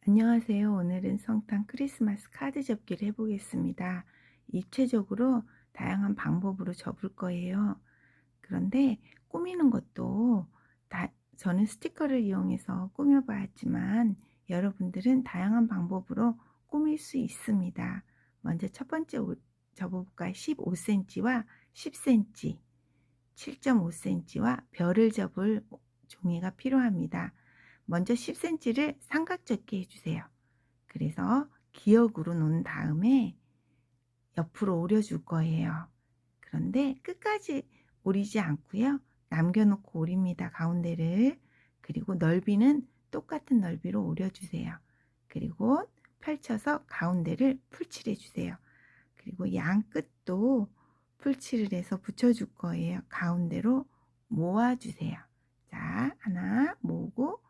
안녕하세요. 오늘은 성탄 크리스마스 카드 접기를 해보겠습니다. 입체적으로 다양한 방법으로 접을 거예요. 그런데 꾸미는 것도 저는 스티커를 이용해서 꾸며봤지만 여러분들은 다양한 방법으로 꾸밀 수 있습니다. 먼저 첫 번째 접어볼까요? 15cm와 10cm, 7.5cm와 별을 접을 종이가 필요합니다. 먼저 10cm를 삼각접기 해주세요. 그래서 기역으로 놓은 다음에 옆으로 오려줄 거예요. 그런데 끝까지 오리지 않고요. 남겨놓고 오립니다. 가운데를. 그리고 넓이는 똑같은 넓이로 오려주세요. 그리고 펼쳐서 가운데를 풀칠해 주세요. 그리고 양 끝도 풀칠을 해서 붙여줄 거예요. 가운데로 모아주세요. 자, 하나 모으고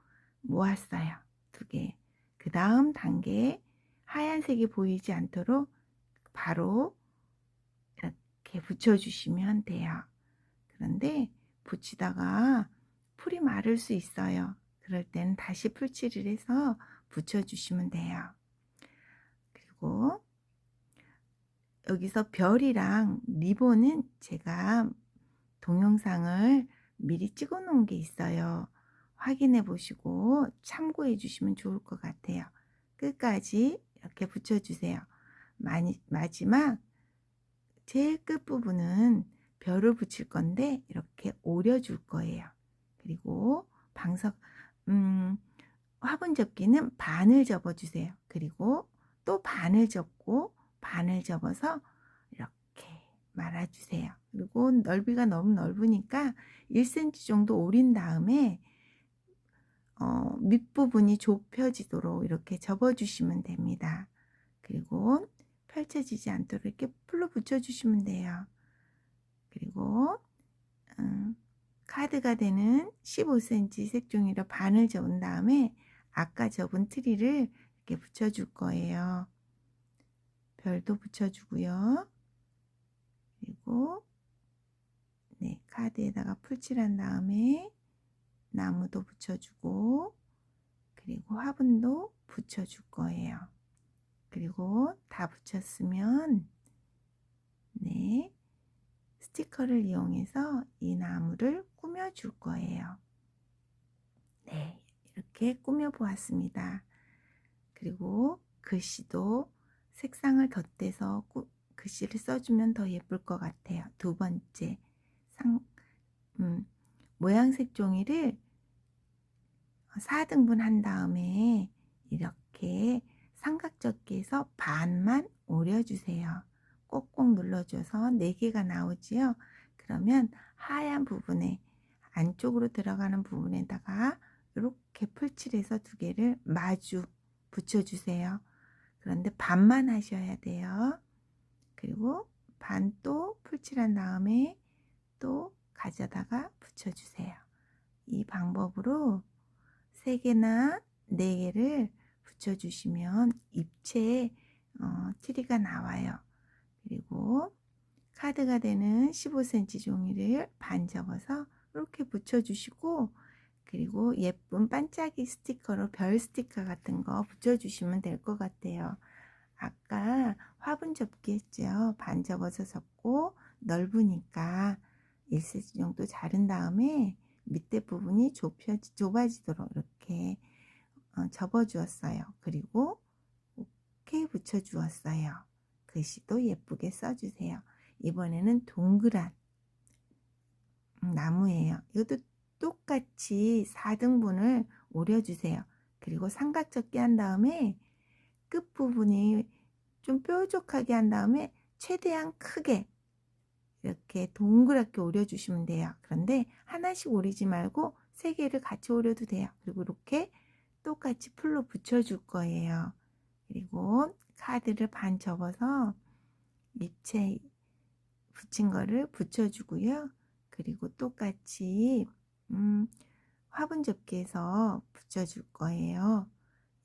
모았어요. 두 개. 그 다음 단계에 하얀색이 보이지 않도록 바로 이렇게 붙여주시면 돼요. 그런데 붙이다가 풀이 마를 수 있어요. 그럴 때는 다시 풀칠을 해서 붙여주시면 돼요. 그리고 여기서 별이랑 리본은 제가 동영상을 미리 찍어 놓은 게 있어요. 확인해 보시고 참고해 주시면 좋을 것 같아요. 끝까지 이렇게 붙여주세요. 마지막 제일 끝부분은 별을 붙일 건데 이렇게 오려줄 거예요. 그리고 화분 접기는 반을 접어주세요. 그리고 또 반을 접고 반을 접어서 이렇게 말아주세요. 그리고 넓이가 너무 넓으니까 1cm 정도 오린 다음에 밑부분이 좁혀지도록 이렇게 접어주시면 됩니다. 그리고 펼쳐지지 않도록 이렇게 풀로 붙여주시면 돼요. 그리고 카드가 되는 15cm 색종이로 반을 접은 다음에 아까 접은 트리를 이렇게 붙여줄 거예요. 별도 붙여주고요. 그리고 카드에다가 풀칠한 다음에 나무도 붙여주고 그리고 화분도 붙여줄 거예요. 그리고 다 붙였으면 스티커를 이용해서 이 나무를 꾸며줄 거예요. 이렇게 꾸며 보았습니다. 그리고 글씨도 색상을 덧대서 글씨를 써주면 더 예쁠 것 같아요. 두 번째 모양색 종이를 4등분 한 다음에 이렇게 삼각접기에서 반만 오려주세요. 꼭꼭 눌러줘서 4개가 나오지요. 그러면 하얀 부분에 안쪽으로 들어가는 부분에다가 이렇게 풀칠해서 2개를 마주 붙여주세요. 그런데 반만 하셔야 돼요. 그리고 반 또 풀칠한 다음에 또 가져다가 붙여주세요. 이 방법으로 3개나 4개를 붙여주시면 입체에 트리가 나와요. 그리고 카드가 되는 15cm 종이를 반 접어서 이렇게 붙여주시고 그리고 예쁜 반짝이 스티커로 별 스티커 같은 거 붙여주시면 될 것 같아요. 아까 화분 접기 했죠. 반 접어서 접고 넓으니까 1cm 정도 자른 다음에 밑에 부분이 좁아지도록 이렇게 접어 주었어요. 그리고 이렇게 붙여 주었어요. 글씨도 예쁘게 써주세요. 이번에는 동그란 나무예요. 이것도 똑같이 4등분을 오려주세요. 그리고 삼각접기 한 다음에 끝부분이 좀 뾰족하게 한 다음에 최대한 크게 이렇게 동그랗게 오려주시면 돼요. 그런데 하나씩 오리지 말고 3개를 같이 오려도 돼요. 그리고 이렇게 똑같이 풀로 붙여줄 거예요. 그리고 카드를 반 접어서 입체 붙인 거를 붙여주고요. 그리고 똑같이 화분 접기에서 붙여줄 거예요.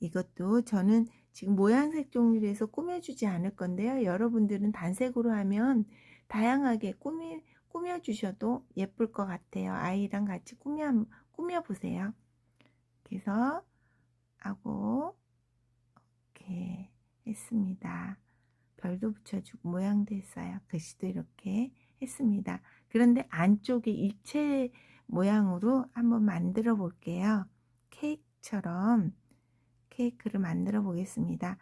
이것도 저는 지금 모양색 종이로 해서 꾸며주지 않을 건데요. 여러분들은 단색으로 하면 다양하게 꾸며주셔도 예쁠 것 같아요. 아이랑 같이 꾸며보세요. 그래서 하고 했습니다. 별도 붙여주고 모양도 했어요. 글씨도 이렇게 했습니다. 그런데 안쪽에 입체 모양으로 한번 만들어 볼게요. 케이크처럼 케이크를 만들어 보겠습니다.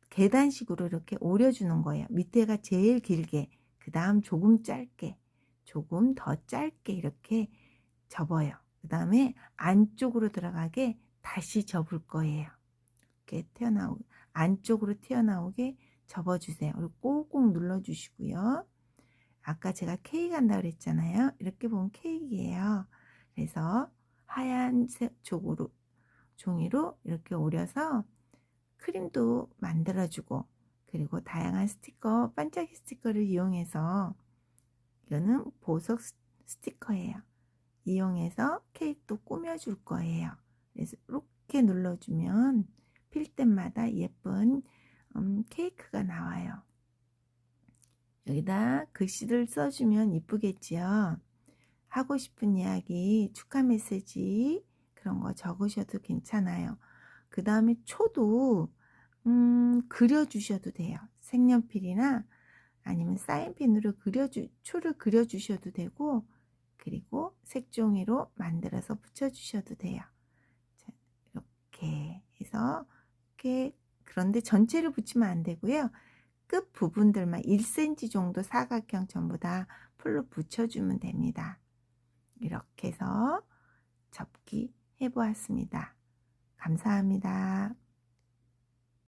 계단식으로 이렇게 오려주는 거예요. 밑에가 제일 길게, 그 다음 조금 짧게, 조금 더 짧게 이렇게 접어요. 그 다음에 안쪽으로 들어가게 다시 접을 거예요. 이렇게 안쪽으로 튀어나오게 접어주세요. 그리고 꾹꾹 눌러주시고요. 아까 제가 케이크 한다 그랬잖아요. 이렇게 보면 케이크예요. 그래서 하얀색 종이로 이렇게 오려서 크림도 만들어주고, 그리고 다양한 스티커, 반짝이 스티커를 이용해서, 이거는 보석 스티커예요. 이용해서 케이크도 꾸며줄 거예요. 그래서 이렇게 눌러주면 필 때마다 예쁜 케이크가 나와요. 여기다 글씨를 써주면 이쁘겠지요. 하고 싶은 이야기, 축하 메시지 그런 거 적으셔도 괜찮아요. 그 다음에 초도 그려주셔도 돼요. 색연필이나 아니면 사인펜으로 초를 그려주셔도 되고, 그리고 색종이로 만들어서 붙여주셔도 돼요. 자, 이렇게 해서 이렇게, 그런데 전체를 붙이면 안 되고요. 끝 부분들만 1cm 정도 사각형 전부 다 풀로 붙여주면 됩니다. 이렇게 해서 접기 해보았습니다. 감사합니다.